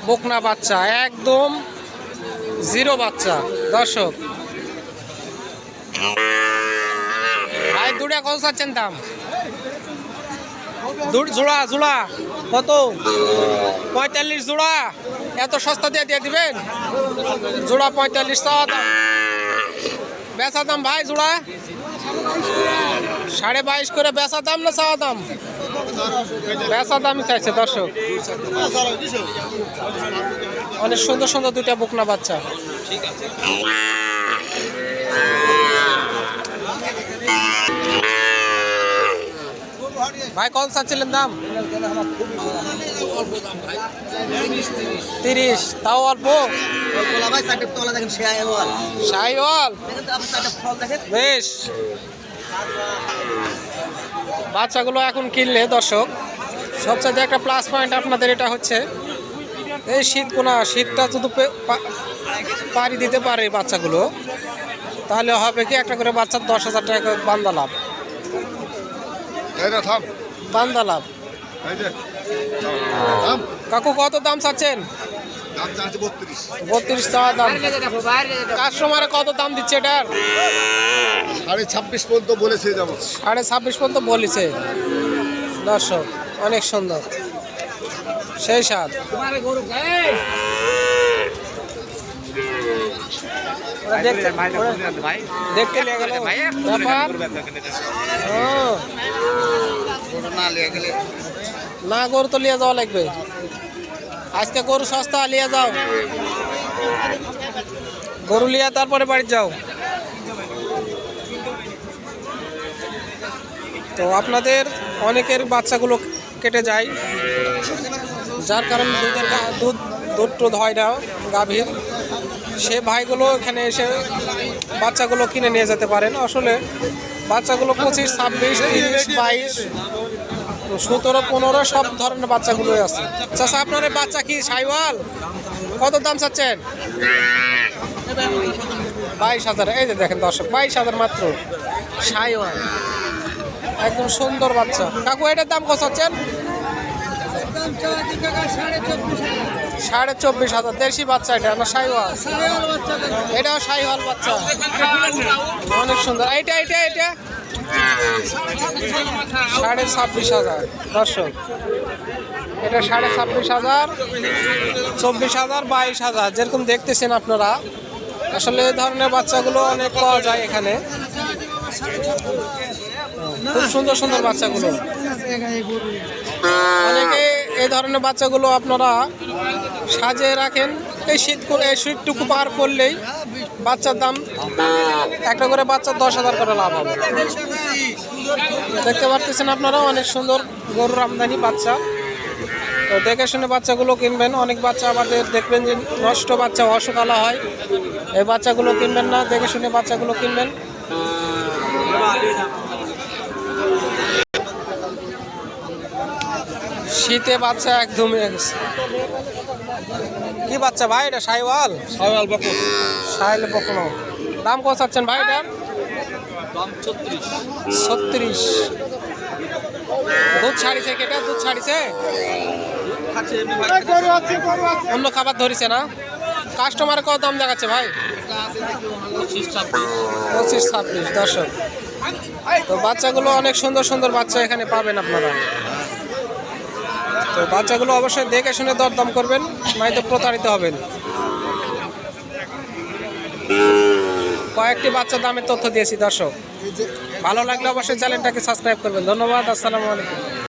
বকনা বাচ্চা, একদম জিরো বাচ্চা দর্শক। ভাই দুটা কত চাচ্ছেন দাম? জোড়া জোড়া কত? 45 জোড়া। এত সস্তা দিয়ে দিয়ে দিবেন? জোড়া 45 চাওয়া দাম। বেচা দাম ভাই জোড়া 22.5 করে বেচা দাম না চাওয়া দাম? বেচা দামই চাইছে দর্শক। অনেক সুন্দর সুন্দর দুইটা বকনা বাচ্চা। ভাই কত চাচ্ছিলেন দাম? 30। তাও অল্প? শাহিওয়াল বেশ। বাচ্চাগুলো এখন কিনলে দর্শক সবচেয়ে একটা প্লাস পয়েন্ট আপনাদের এটা হচ্ছে এই শীতটা যদি পাড়ি দিতে পারে বাচ্চাগুলো, তাহলে হবে কি একটা করে বাচ্চার 10,000 টাকা বান্দা লাভ। বান্দা লাভ। কাকু কত দাম চাচ্ছেন? 32 টাকা দাম। কাস্টমারে কত দাম দিচ্ছে এটার? 26.5 পর্যন্ত বলেছে। 26.5 পর্যন্ত বলেছে দর্শক। অনেক সুন্দর, সেই স্বাদ। দেখতে নিয়ে গেল ব্যাপার না, গরু তো লিয়ে যাওয়া লাগবে। আজকে গরু সস্তা, লিয়ে যাও গরু লিয়ে, তারপরে বাড়ি যাও। তো আপনাদের অনেকের বাচ্চাগুলো কেটে যায়, যার কারণে দুধ হয় না গাভীর। সে ভাইগুলো এখানে এসে বাচ্চাগুলো কিনে নিয়ে যেতে পারেন। আসলে বাচ্চাগুলো 25, 26, 30, 22, 17, 15 সব ধরনের বাচ্চাগুলোই আছে। চাচা আপনার বাচ্চা কি শাহিওয়াল? কত দাম চাচ্ছেন? 22,000। এই যে দেখেন দর্শক, 22,000 মাত্র শাহিওয়াল, একদম সুন্দর বাচ্চা। কাকু এটার দাম কত চাচ্ছেন? 24,500। দেশি বাচ্চা এটা না শাহিওয়াল? এটাও শাহিওয়াল বাচ্চা, অনেক সুন্দর। এইটা 26,500 দর্শক। এটা 26,500, 24,000, 22,000 যেরকম দেখতেছেন আপনারা। আসলে এই ধরনের বাচ্চাগুলো অনেক পাওয়া যায় এখানে, খুব সুন্দর সুন্দর বাচ্চাগুলো। অনেকে এই ধরনের বাচ্চাগুলো আপনারা সাজিয়ে রাখেন। এই শীতটুকু পার করলেই বাচ্চার দাম একটা করে বাচ্চার 10,000 করে লাভ হবে। দেখতে পাচ্ছেন আপনারা অনেক সুন্দর গরুর আমদানি বাচ্চা। তো দেখে শুনে বাচ্চাগুলো কিনবেন। অনেক বাচ্চা আমাদের দেখবেন যে নষ্ট বাচ্চা, অসুখালা হয়। এই বাচ্চাগুলো কিনবেন না, দেখে শুনে বাচ্চাগুলো কিনবেন। শীতে বাচ্চা একদমই কি বাচ্চা ভাই? এটা শাহিওয়াল? শাহিওয়াল বকনা। দাম কত চাচ্ছেন ভাই এটার? 36। দুধ ছাড়িছে? কেটা দুধ ছাড়িছে? অন্য খাবার ধরেছে না? কাস্টমার কত দাম দেখাচ্ছে ভাই? 25, 26 দর্শক। তো বাচ্চাগুলো অনেক সুন্দর সুন্দর বাচ্চা এখানে পাবেন আপনারা। তো বাচ্চাগুলো অবশ্যই দেখে শুনে দরদাম করবেন, নয়তো প্রতারিত হবেন। কয়েকটি বাচ্চার দামের তথ্য দিয়েছি দর্শক। ভালো লাগলে অবশ্যই চ্যানেলটাকে সাবস্ক্রাইব করবেন। ধন্যবাদ। আসসালামু আলাইকুম।